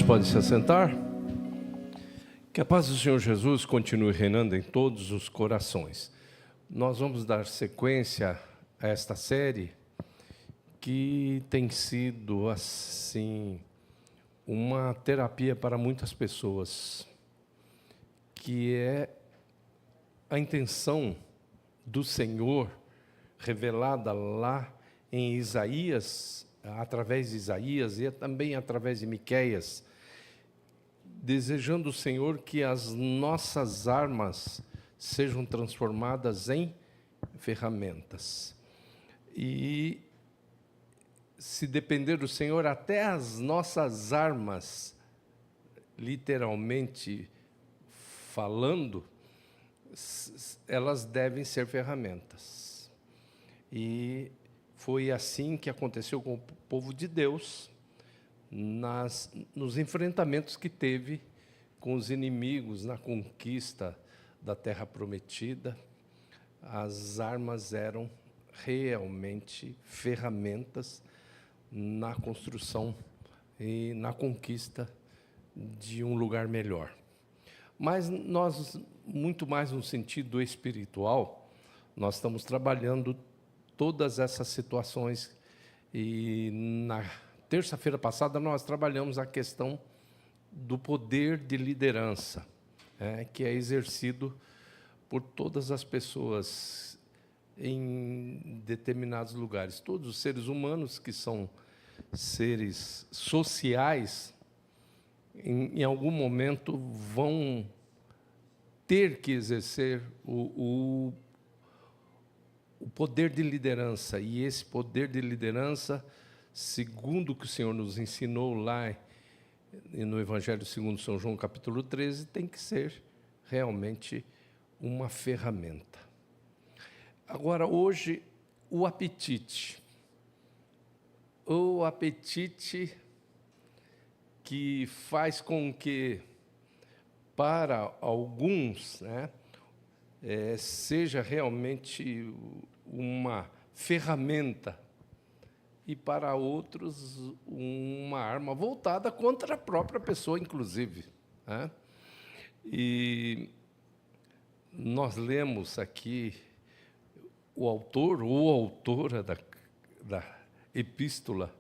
podem se assentar. Que a paz do Senhor Jesus continue reinando em todos os corações. Nós vamos dar sequência a esta série que tem sido, assim, uma terapia para muitas pessoas, que é a intenção do Senhor revelada lá em Isaías, através de Isaías e também através de Miqueias, desejando o Senhor que as nossas armas sejam transformadas em ferramentas. E, se depender do Senhor, até as nossas armas, literalmente falando, elas devem ser ferramentas. E foi assim que aconteceu com o povo de Deus, nos enfrentamentos que teve com os inimigos na conquista da Terra Prometida. As armas eram realmente ferramentas na construção e na conquista de um lugar melhor. Mas nós, muito mais no sentido espiritual, nós estamos trabalhando todas essas situações. E na terça-feira passada nós trabalhamos a questão do poder de liderança, que é exercido por todas as pessoas em determinados lugares. Todos os seres humanos que são seres sociais, em algum momento vão ter que exercer o poder de liderança. E esse poder de liderança, segundo o que o Senhor nos ensinou lá no Evangelho segundo São João, capítulo 13, tem que ser realmente uma ferramenta. Agora, hoje, o apetite. O apetite que faz com que, para alguns, seja realmente uma ferramenta, e para outros uma arma voltada contra a própria pessoa, inclusive. E nós lemos aqui o autor ou autora da epístola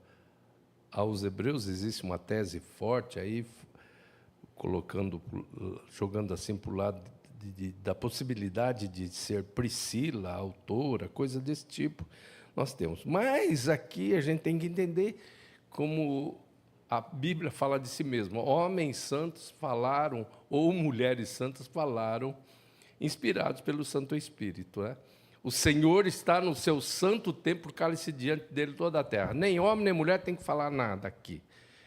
aos Hebreus. Existe uma tese forte aí, jogando assim para o lado da possibilidade de ser Priscila, autora, coisa desse tipo. Nós temos. Mas aqui a gente tem que entender como a Bíblia fala de si mesma. Homens santos falaram, ou mulheres santas falaram, inspirados pelo Santo Espírito. O Senhor está no seu santo templo, cálice diante dele toda a terra. Nem homem, nem mulher tem que falar nada aqui.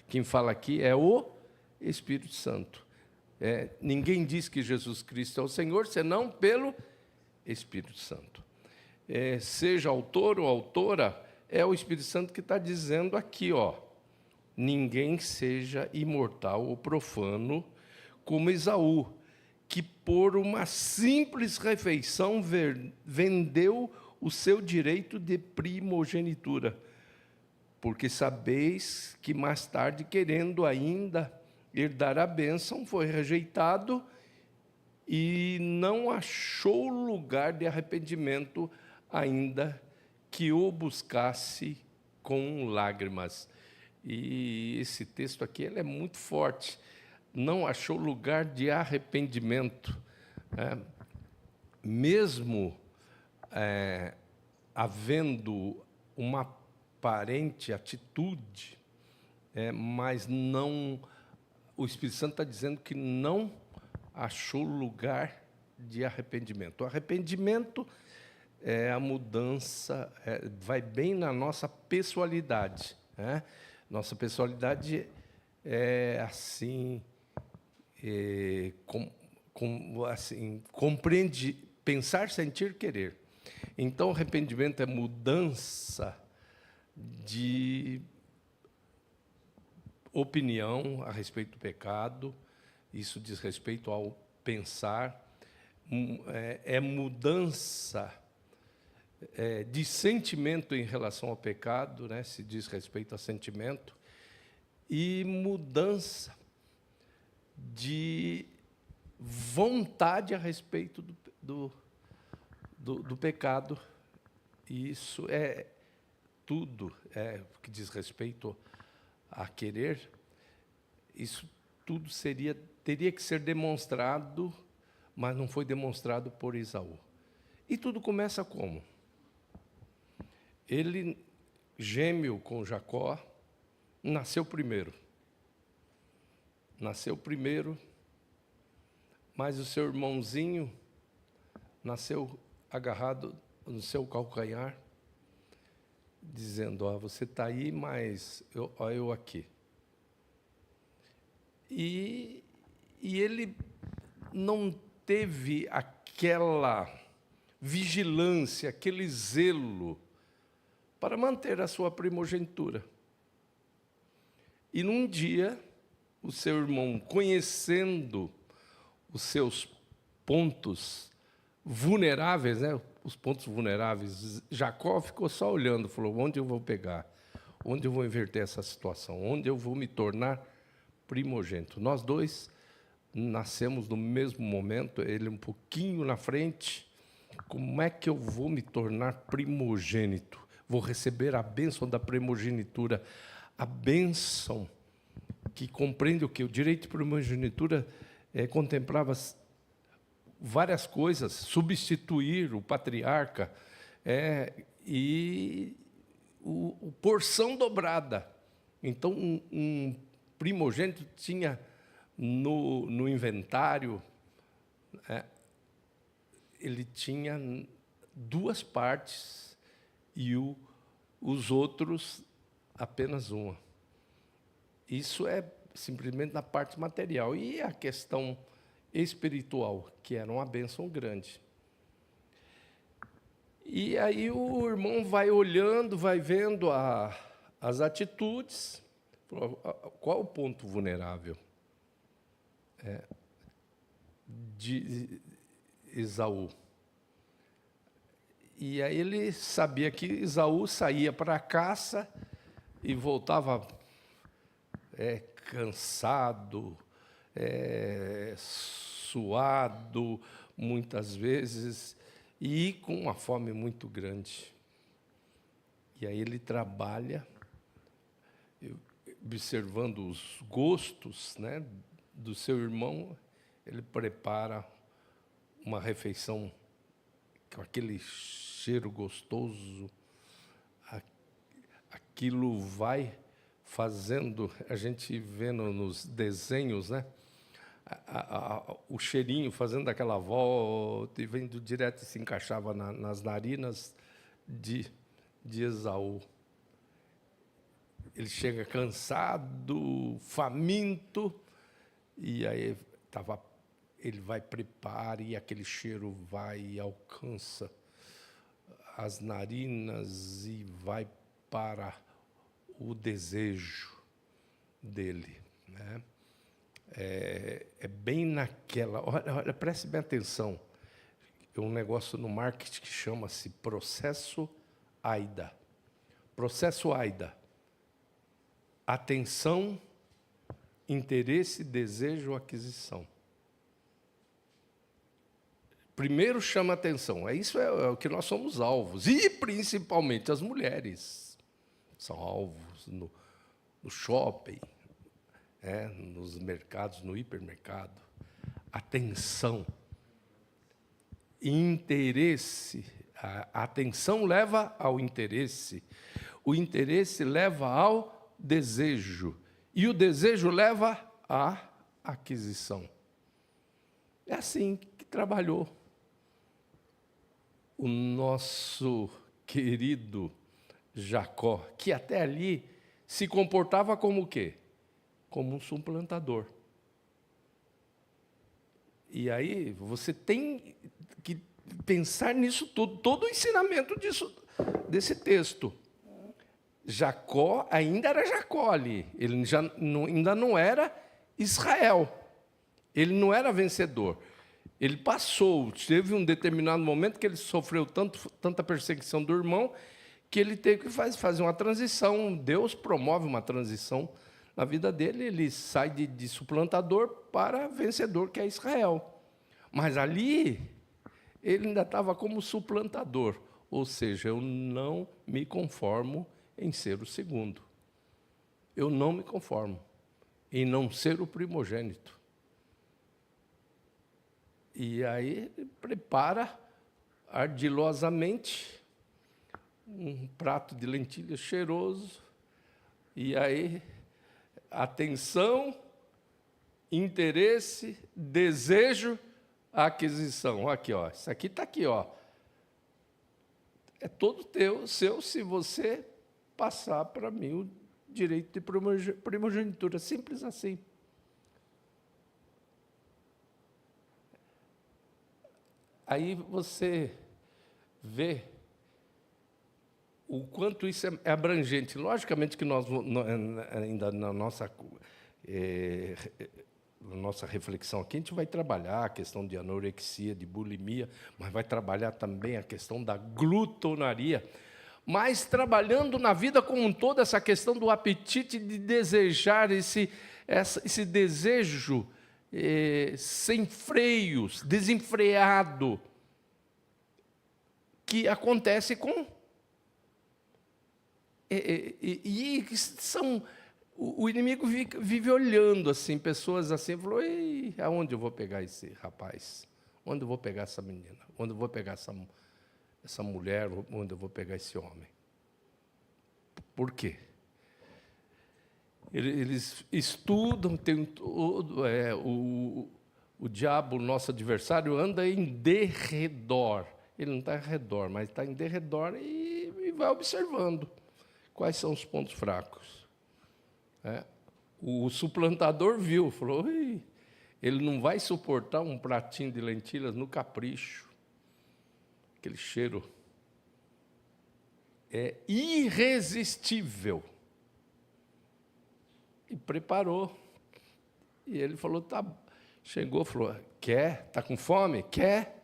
Quem fala aqui é o Espírito Santo. Ninguém diz que Jesus Cristo é o Senhor, senão pelo Espírito Santo. Seja autor ou autora, é o Espírito Santo que está dizendo aqui, ninguém seja imortal ou profano como Esaú, que por uma simples refeição vendeu o seu direito de primogenitura, porque sabeis que mais tarde, querendo ainda herdar a bênção, foi rejeitado e não achou lugar de arrependimento, ainda que o buscasse com lágrimas. E esse texto aqui ele é muito forte. Não achou lugar de arrependimento. Mesmo havendo uma aparente atitude, mas não... O Espírito Santo está dizendo que não achou lugar de arrependimento. O arrependimento é a mudança, vai bem na nossa pessoalidade. Nossa pessoalidade é assim, assim, compreende pensar, sentir, querer. Então, arrependimento é mudança de opinião a respeito do pecado. Isso diz respeito ao pensar. É mudança de sentimento em relação ao pecado, se diz respeito a sentimento, e mudança de vontade a respeito do pecado. E isso é tudo, que diz respeito a querer, isso tudo teria que ser demonstrado, mas não foi demonstrado por Esaú. E tudo começa como? Ele, gêmeo com Jacó, nasceu primeiro. Mas o seu irmãozinho nasceu agarrado no seu calcanhar, dizendo: você está aí, mas eu aqui. E ele não teve aquela vigilância, aquele zelo para manter a sua primogenitura. E num dia, o seu irmão, conhecendo os seus pontos vulneráveis, né? Os pontos vulneráveis, Jacó ficou só olhando, falou: onde eu vou pegar? Onde eu vou inverter essa situação? Onde eu vou me tornar primogênito? Nós dois nascemos no mesmo momento, ele um pouquinho na frente. Como é que eu vou me tornar primogênito? Vou receber a bênção da primogenitura, a bênção que compreende o que? O direito de primogenitura contemplava várias coisas, substituir o patriarca, e o porção dobrada. Então, um primogênito tinha no inventário, ele tinha 2 partes e os outros apenas uma. Isso é simplesmente na parte material. E a questão espiritual, que era uma bênção grande. E aí o irmão vai olhando, vai vendo as atitudes. Qual o ponto vulnerável de Esaú? E aí ele sabia que Esaú saía para a caça e voltava cansado, suado, muitas vezes, e com uma fome muito grande. E aí ele trabalha, observando os gostos, né, do seu irmão, ele prepara uma refeição com aquele cheiro gostoso. Aquilo vai fazendo, a gente vê nos desenhos, né, o cheirinho fazendo aquela volta e vendo direto, se encaixava nas narinas de Esaú. Ele chega cansado, faminto, e aí ele vai preparar e aquele cheiro vai e alcança as narinas e vai para o desejo dele, né? É bem naquela... Olha, preste bem atenção. É um negócio no marketing que chama-se processo AIDA. Processo AIDA. Atenção, interesse, desejo, aquisição. Primeiro chama atenção. Isso é o que nós somos alvos. E, principalmente, as mulheres são alvos no shopping, nos mercados, no hipermercado. Atenção. Interesse. A atenção leva ao interesse. O interesse leva ao desejo. E o desejo leva à aquisição. É assim que trabalhou o nosso querido Jacó, que até ali se comportava como o quê? Como um suplantador. E aí você tem que pensar nisso tudo, todo o ensinamento desse texto. Jacó ainda era Jacó ali, ele ainda não era Israel, ele não era vencedor. Ele passou, teve um determinado momento que ele sofreu tanta perseguição do irmão, que ele teve que fazer uma transição. Deus promove uma transição Na vida dele, ele sai de suplantador para vencedor, que é Israel. Mas ali, ele ainda estava como suplantador, ou seja, eu não me conformo em ser o segundo. Eu não me conformo em não ser o primogênito. E aí, prepara ardilosamente um prato de lentilhas cheiroso, e aí, atenção, interesse, desejo, aquisição. Aqui, ó. Isso aqui está aqui, ó. É todo seu, se você passar para mim o direito de primogenitura. Simples assim. Aí você vê o quanto isso é abrangente. Logicamente que nós, ainda na nossa reflexão aqui, a gente vai trabalhar a questão de anorexia, de bulimia, mas vai trabalhar também a questão da glutonaria. Mas trabalhando na vida como um todo, essa questão do apetite de desejar, esse desejo sem freios, desenfreado, que acontece com... O inimigo vive olhando assim, pessoas assim, falou: ei, aonde eu vou pegar esse rapaz? Onde eu vou pegar essa menina? Onde eu vou pegar essa mulher? Onde eu vou pegar esse homem? Por quê? Eles estudam, tem todo, o diabo, nosso adversário, anda em derredor. Ele não está em redor, mas está em derredor e vai observando quais são os pontos fracos. O suplantador viu, falou: ele não vai suportar um pratinho de lentilhas no capricho. Aquele cheiro é irresistível. E preparou. E ele falou: tá. Chegou, falou: quer? Está com fome? Quer?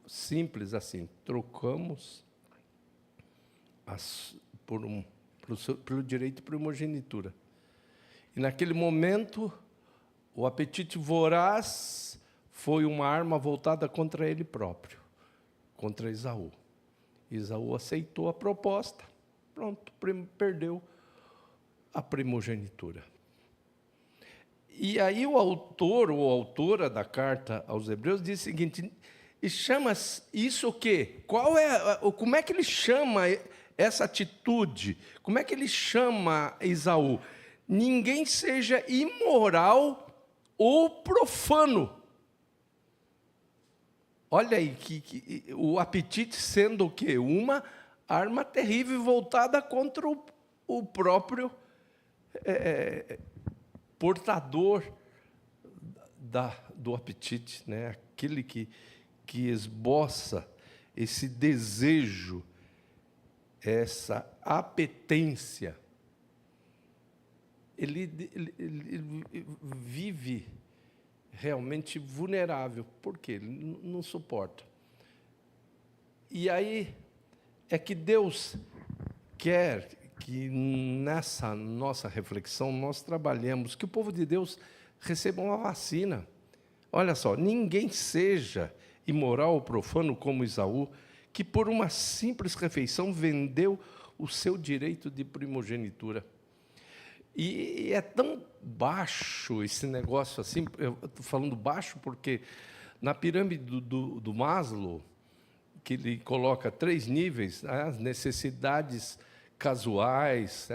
Simples assim, trocamos pelo direito de primogenitura. E, naquele momento, o apetite voraz foi uma arma voltada contra ele próprio, contra Esaú. Esaú aceitou a proposta, pronto, perdeu a primogenitura. E aí o autor ou autora da carta aos Hebreus diz o seguinte: e chama isso o quê? Como é que ele chama essa atitude? Como é que ele chama Esaú? Ninguém seja imoral ou profano. Olha aí, o apetite sendo o quê? Uma arma terrível voltada contra o próprio portador do apetite, né? Aquele que esboça esse desejo, essa apetência. Ele vive realmente vulnerável. Por quê? Ele não suporta. E aí é que Deus quer que nessa nossa reflexão nós trabalhemos, que o povo de Deus receba uma vacina. Olha só, ninguém seja imoral ou profano como Esaú, que por uma simples refeição vendeu o seu direito de primogenitura. E é tão baixo esse negócio assim, eu estou falando baixo porque na pirâmide do Maslow, que ele coloca 3 níveis, as necessidades casuais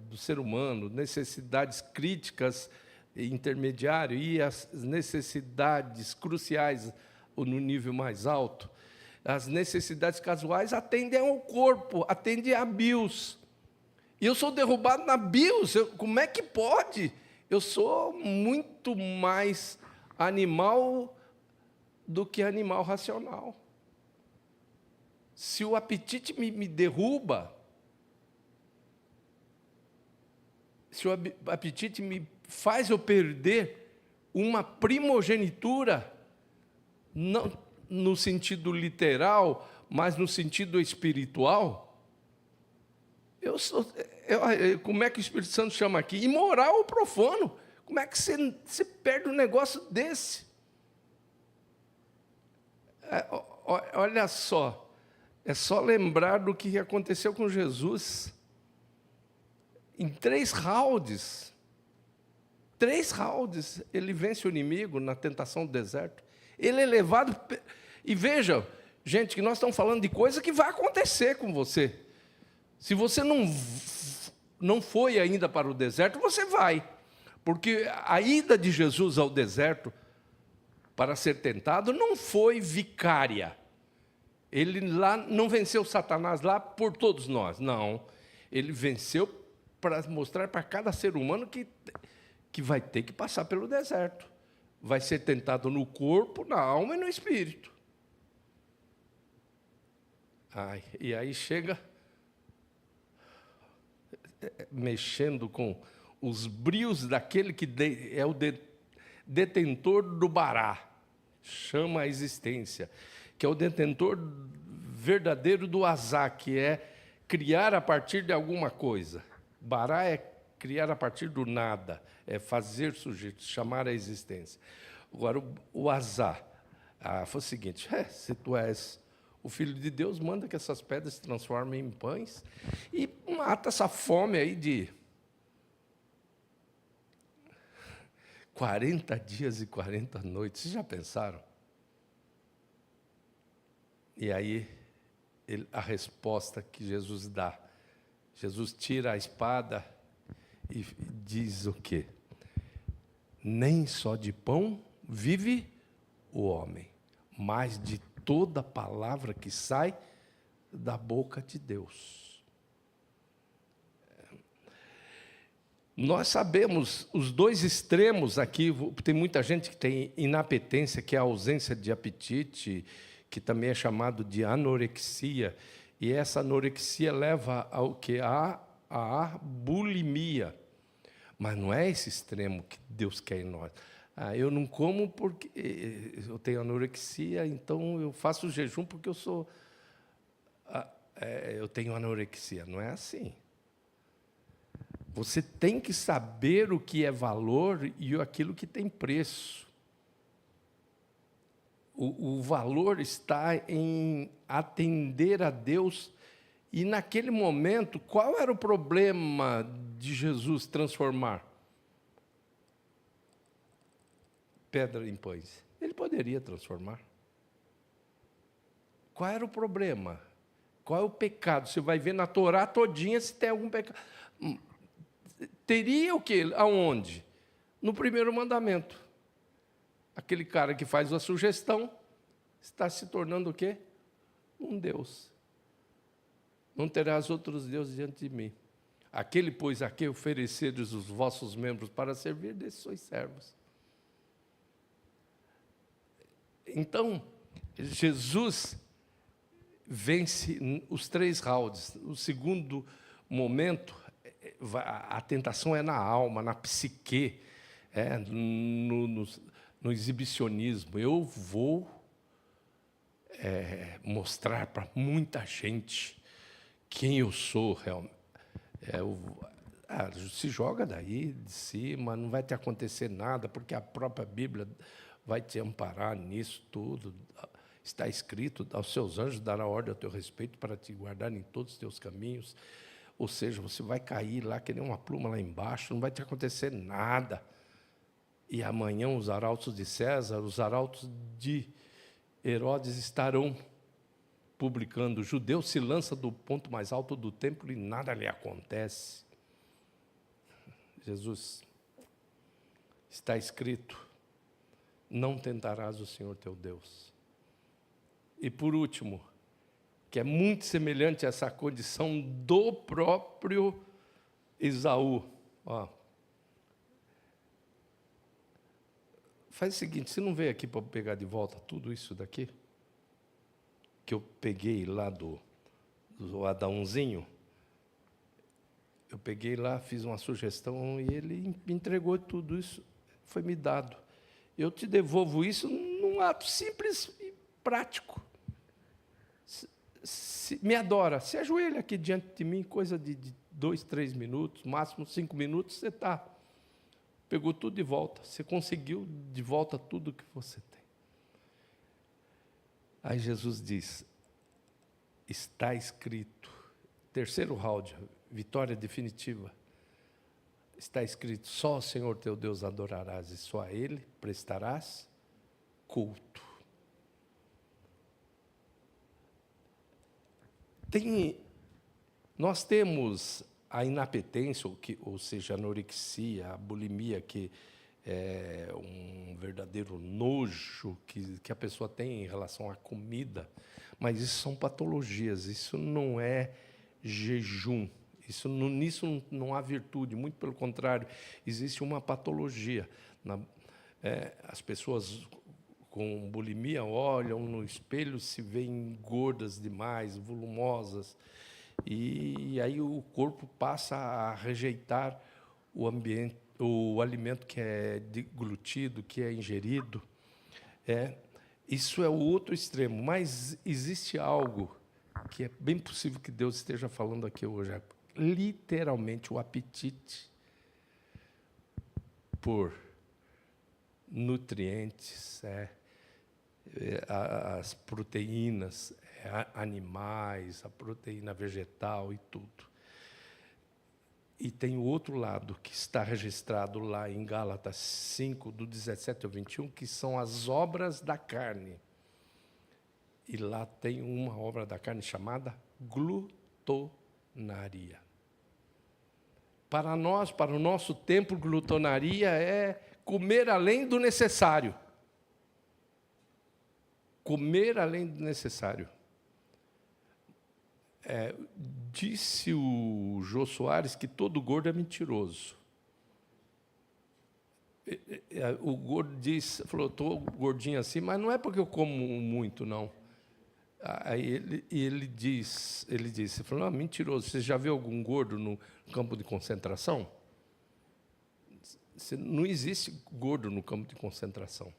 do ser humano, necessidades críticas intermediário e as necessidades cruciais no nível mais alto. As necessidades casuais atendem ao corpo, atendem a bios. E eu sou derrubado na bios. Como é que pode? Eu sou muito mais animal do que animal racional. Se o apetite me derruba, se o apetite me faz eu perder uma primogenitura, não no sentido literal, mas no sentido espiritual, Como é que o Espírito Santo chama aqui? Imoral ou profano. Como é que você perde um negócio desse? Olha só, é só lembrar do que aconteceu com Jesus. Em 3 rounds, ele vence o inimigo na tentação do deserto. Ele é levado... E veja, gente, que nós estamos falando de coisa que vai acontecer com você. Se você não foi ainda para o deserto, você vai. Porque a ida de Jesus ao deserto para ser tentado não foi vicária. Ele lá não venceu Satanás lá por todos nós, não. Ele venceu para mostrar para cada ser humano que vai ter que passar pelo deserto. Vai ser tentado no corpo, na alma e no espírito. E aí chega mexendo com os brios daquele que é o detentor do Bará, chama a existência, que é o detentor verdadeiro do Azá, que é criar a partir de alguma coisa. Bará é criar a partir do nada, é fazer sujeito, chamar a existência. Agora, o Azá foi o seguinte: se tu és o Filho de Deus, manda que essas pedras se transformem em pães e mata essa fome aí de 40 dias e 40 noites. Vocês já pensaram? E aí, a resposta que Jesus dá. Jesus tira a espada e diz o quê? Nem só de pão vive o homem, mas de toda palavra que sai da boca de Deus. Nós sabemos os 2 extremos aqui. Tem muita gente que tem inapetência, que é a ausência de apetite, que também é chamado de anorexia. E essa anorexia leva ao que? A bulimia. Mas não é esse extremo que Deus quer em nós. Eu não como porque eu tenho anorexia, então eu faço jejum porque eu tenho anorexia. Não é assim. Você tem que saber o que é valor e aquilo que tem preço. O valor está em atender a Deus. E naquele momento, qual era o problema de Jesus transformar pedra em pães? Ele poderia transformar. Qual era o problema? Qual é o pecado? Você vai ver na Torá todinha se tem algum pecado. Teria o quê? Aonde? No primeiro mandamento. Aquele cara que faz a sugestão está se tornando o quê? Um Deus. Não terás outros deuses diante de mim. Aquele, pois, a quem ofereceres os vossos membros para servir, desses sois servos. Então, Jesus vence os 3 rounds. O segundo momento, a tentação é na alma, na psique, no exibicionismo. Eu vou mostrar para muita gente quem eu sou realmente. Se joga daí de cima, não vai te acontecer nada, porque a própria Bíblia vai te amparar nisso tudo. Está escrito: aos seus anjos dará ordem a teu respeito para te guardar em todos os teus caminhos. Ou seja, você vai cair lá que nem uma pluma lá embaixo, não vai te acontecer nada. E amanhã os arautos de César, os arautos de Herodes estarão publicando: o judeu se lança do ponto mais alto do templo e nada lhe acontece. Jesus, está escrito: não tentarás o Senhor teu Deus. E por último, que é muito semelhante a essa condição do próprio Esaú. Faz o seguinte: você não veio aqui para pegar de volta tudo isso daqui? Que eu peguei lá do Adãozinho, eu peguei lá, fiz uma sugestão e ele me entregou tudo isso, foi me dado. Eu te devolvo isso num ato simples e prático. Me adora, se ajoelha aqui diante de mim, coisa de 2, 3 minutos, máximo 5 minutos, você pegou tudo de volta. Você conseguiu de volta tudo que você tem. Aí Jesus diz, está escrito. Terceiro round, vitória definitiva. Está escrito, só o Senhor teu Deus adorarás e só a Ele prestarás culto. Nós temos a inapetência, ou seja, a anorexia, a bulimia, que é um verdadeiro nojo que a pessoa tem em relação à comida, mas isso são patologias, isso não é jejum, nisso não há virtude, muito pelo contrário, existe uma patologia. As pessoas com bulimia olham no espelho, se veem gordas demais, volumosas, e aí o corpo passa a rejeitar o alimento que é deglutido, que é ingerido. Isso é o outro extremo, mas existe algo que é bem possível que Deus esteja falando aqui hoje, literalmente o apetite por nutrientes, as proteínas animais, a proteína vegetal e tudo. E tem o outro lado, que está registrado lá em Gálatas 5, do 17 ao 21, que são as obras da carne. E lá tem uma obra da carne chamada glutonaria. Para nós, para o nosso tempo, glutonaria é comer além do necessário. Comer além do necessário. Disse o Jô Soares que todo gordo é mentiroso. O gordo falou, estou gordinho assim, mas não é porque eu como muito, não. Aí ele disse, falou, mentiroso, você já viu algum gordo no campo de concentração? Não existe gordo no campo de concentração.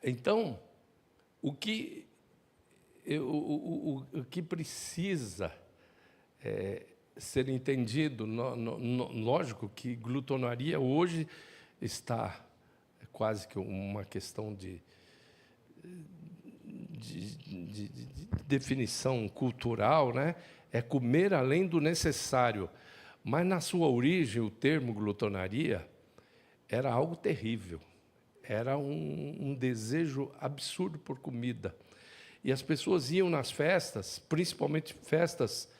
Então, o que precisa ser entendido, lógico que glutonaria hoje está quase que uma questão de definição cultural, né? É comer além do necessário. Mas, na sua origem, o termo glutonaria era algo terrível. Era um desejo absurdo por comida. E as pessoas iam nas festas, principalmente festas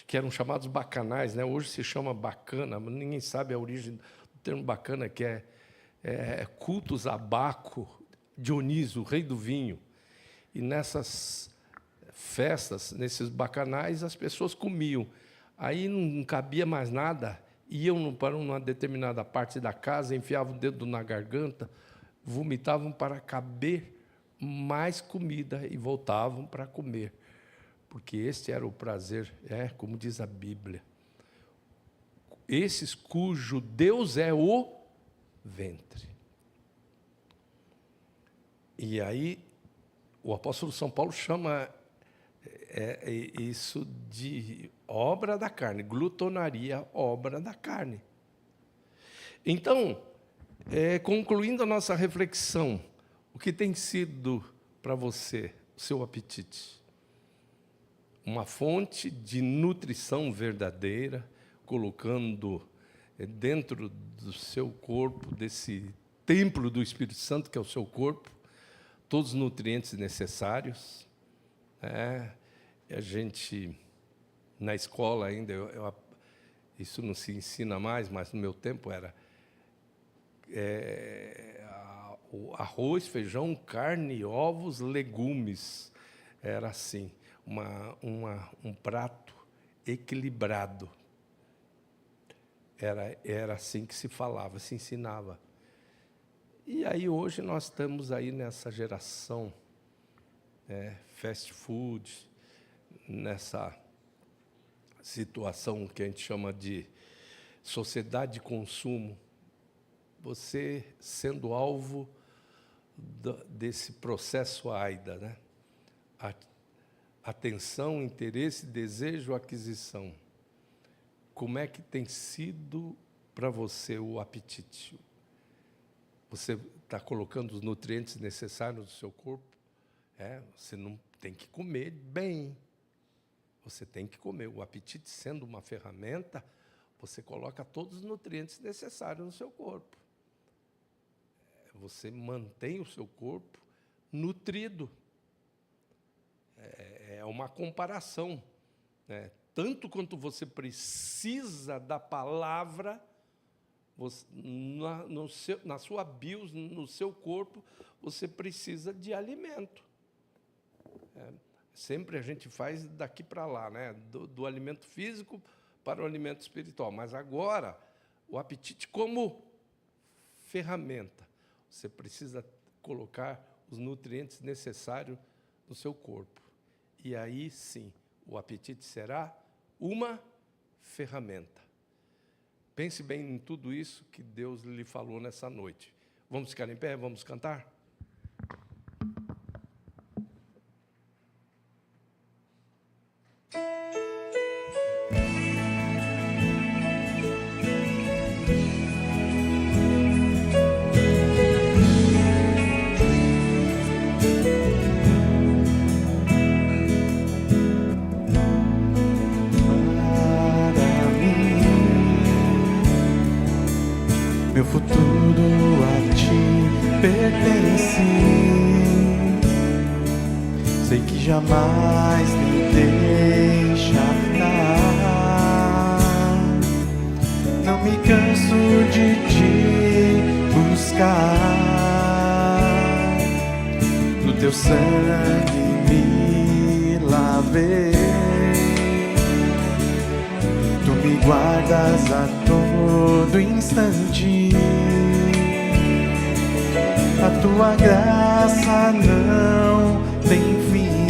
que eram chamadas bacanais, né? Hoje se chama bacana, mas ninguém sabe a origem do termo bacana, que é cultos a Baco, Dioniso, o rei do vinho. E nessas festas, nesses bacanais, as pessoas comiam. Aí não cabia mais nada, iam para uma determinada parte da casa, enfiavam o dedo na garganta, vomitavam para caber mais comida e voltavam para comer, porque este era o prazer, como diz a Bíblia. Esses cujo Deus é o ventre. E aí o apóstolo São Paulo chama isso de obra da carne, glutonaria, obra da carne. Então, concluindo a nossa reflexão, o que tem sido para você o seu apetite? Uma fonte de nutrição verdadeira, colocando dentro do seu corpo, desse templo do Espírito Santo, que é o seu corpo, todos os nutrientes necessários. A gente, na escola ainda, isso não se ensina mais, mas no meu tempo era o arroz, feijão, carne, ovos, legumes. Era assim, um prato equilibrado. Era assim que se falava, se ensinava. E aí hoje nós estamos aí nessa geração fast food, nessa situação que a gente chama de sociedade de consumo. Você sendo alvo desse processo AIDA, né? Atenção, interesse, desejo, aquisição. como é que tem sido para você o apetite? Você está colocando os nutrientes necessários no seu corpo? Você não tem que comer bem. Você tem que comer. O apetite sendo uma ferramenta, você coloca todos os nutrientes necessários no seu corpo. Você mantém o seu corpo nutrido. É uma comparação, né? Tanto quanto você precisa da palavra, na sua bios, no seu corpo, você precisa de alimento. Sempre a gente faz daqui para lá, né? Do alimento físico para o alimento espiritual. Mas agora, o apetite como ferramenta. Você precisa colocar os nutrientes necessários no seu corpo. E aí, sim, o apetite será uma ferramenta. Pense bem em tudo isso que Deus lhe falou nessa noite. Vamos ficar em pé? Vamos cantar? Meu futuro a ti pertence. Sei que jamais me deixará. Não me canso de te buscar. No teu sangue me lavei. Tu me guardas a todo instante. A tua graça não tem fim.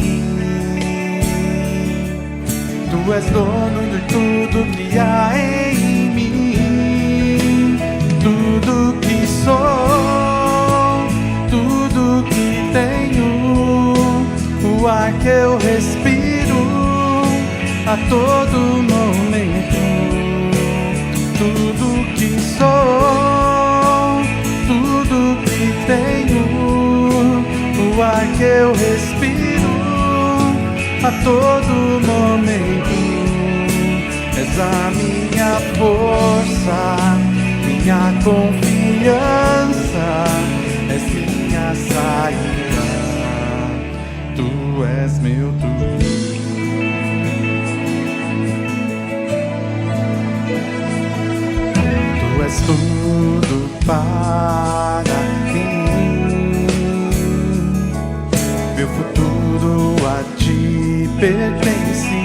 Tu és dono de tudo que há em mim. Tudo que sou, tudo que tenho, o ar que eu respiro a todo momento. Tudo que sou, tudo que tenho, o ar que eu respiro a todo momento. És a minha força, minha confiança, és minha saída. Tu és meu tudo. Tu és tudo para mim. Meu futuro a ti pertence.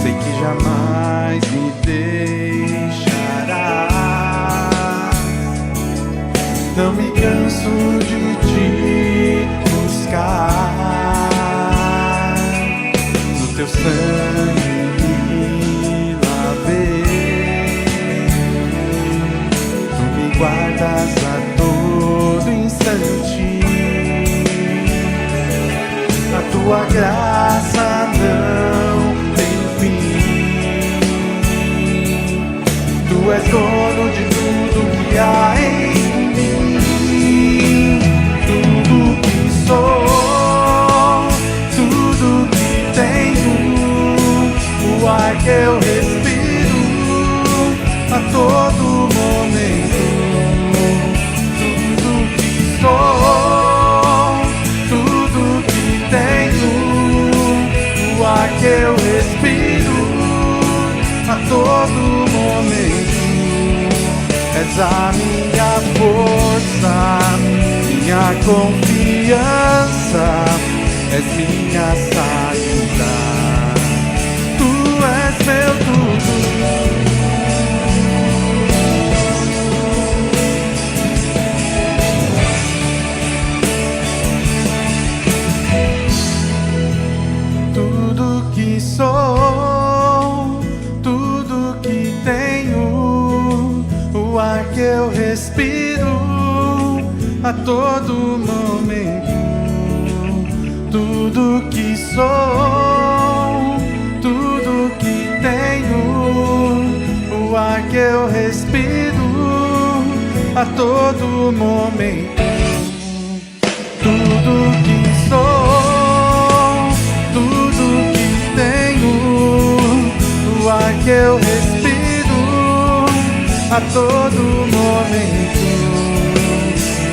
Sei que jamais me deixarás. Não me canso de te buscar. No teu sangue guardas a todo instante. A tua graça não tem fim. Tu és dono de tudo que há em mim. Tudo que sou, tudo que tenho, o ar que eu respiro a todo momento. Tudo que tenho, o ar que eu respiro a todo momento. És a minha força, minha confiança, és minha saída. Tu és meu tudo. Sou tudo que tenho, o ar que eu respiro a todo momento. Tudo que sou, tudo que o ar que eu respiro a todo momento. Tudo que sou, tudo que tenho, o ar que eu respiro a todo momento.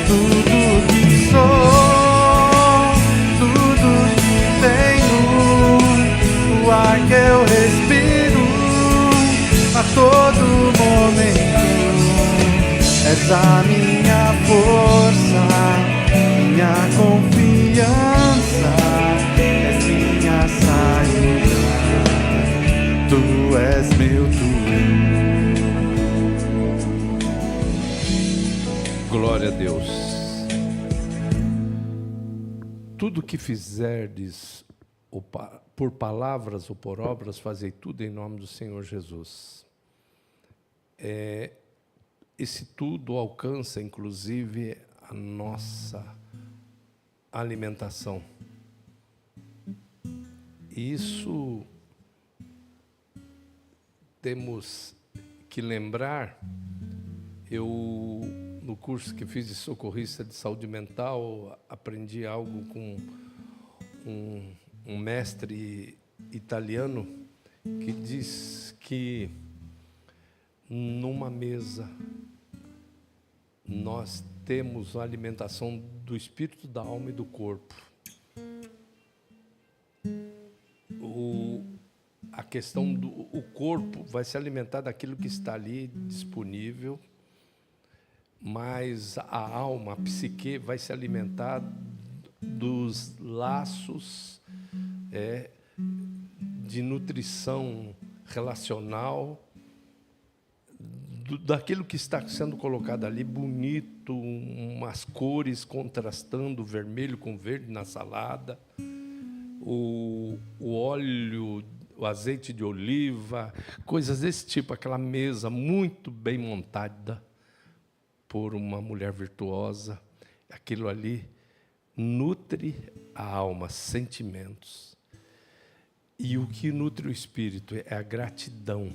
Tudo que sou, tudo que tenho, o ar que eu respiro a todo momento. És a minha força, minha confiança, és minha saída, tu és meu tudo. Glória a Deus. Tudo que fizerdes por palavras ou por obras, fazei tudo em nome do Senhor Jesus. Esse tudo alcança, inclusive, a nossa alimentação. Isso temos que lembrar. Eu, no curso que fiz de socorrista de saúde mental, aprendi algo com um mestre italiano que diz que numa mesa nós temos a alimentação do espírito, da alma e do corpo. A questão do corpo vai se alimentar daquilo que está ali disponível, mas a alma, a psique, vai se alimentar dos laços de nutrição relacional, daquilo que está sendo colocado ali, bonito, umas cores contrastando vermelho com verde na salada, o óleo, o azeite de oliva, coisas desse tipo, aquela mesa muito bem montada por uma mulher virtuosa. Aquilo ali nutre a alma, sentimentos. E o que nutre o espírito é a gratidão.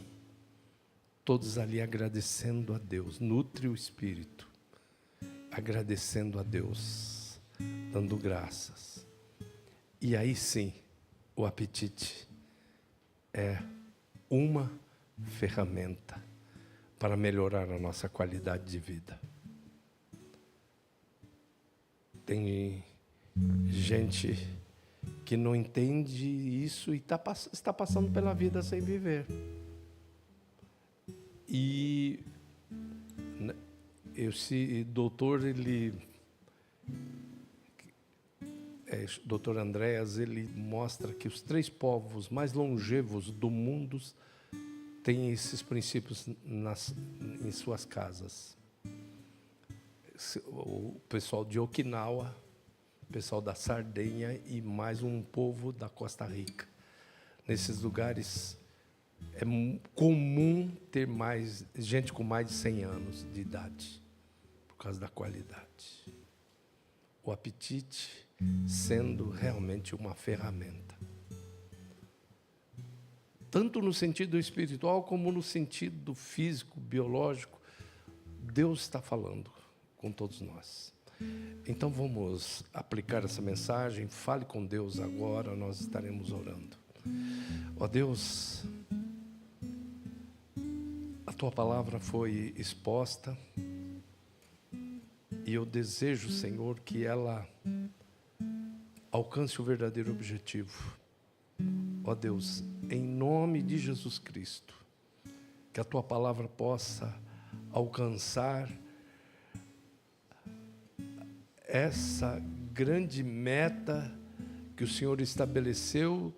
Todos ali agradecendo a Deus, nutre o espírito, agradecendo a Deus, dando graças. E aí sim, o apetite é uma ferramenta para melhorar a nossa qualidade de vida. Tem gente que não entende isso e está passando pela vida sem viver. E esse doutor, doutor Andréas, ele mostra que os 3 povos mais longevos do mundo têm esses princípios em suas casas. O pessoal de Okinawa, o pessoal da Sardenha e mais um povo da Costa Rica. Nesses lugares é comum ter mais gente com mais de 100 anos de idade, por causa da qualidade. O apetite sendo realmente uma ferramenta. Tanto no sentido espiritual como no sentido físico, biológico, Deus está falando com todos nós. Então vamos aplicar essa mensagem. Fale com Deus agora, nós estaremos orando. Ó Deus, a Tua palavra foi exposta e eu desejo, Senhor, que ela alcance o verdadeiro objetivo. Ó Deus, em nome de Jesus Cristo, que a Tua palavra possa alcançar essa grande meta que o Senhor estabeleceu,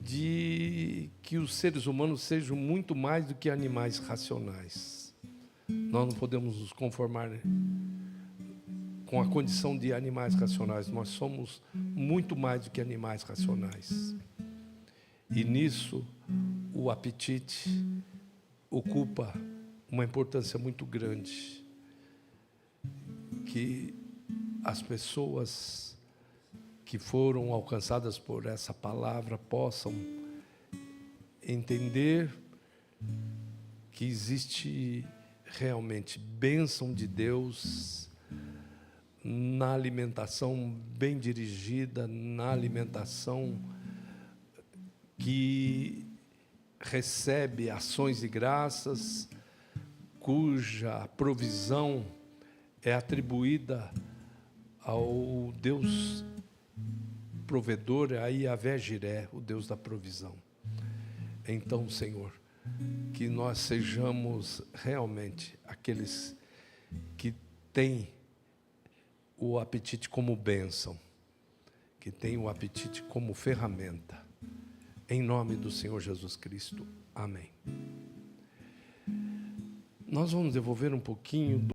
de que os seres humanos sejam muito mais do que animais racionais. Nós não podemos nos conformar com a condição de animais racionais. Nós somos muito mais do que animais racionais. E nisso, o apetite ocupa uma importância muito grande. Que as pessoas que foram alcançadas por essa palavra possam entender que existe realmente bênção de Deus na alimentação bem dirigida, na alimentação que recebe ações de graças, cuja provisão é atribuída ao Deus provedor, a Yahvé Jiré, o Deus da provisão. Então, Senhor, que nós sejamos realmente aqueles que têm o apetite como bênção, que têm o apetite como ferramenta. Em nome do Senhor Jesus Cristo. Amém. Nós vamos devolver um pouquinho do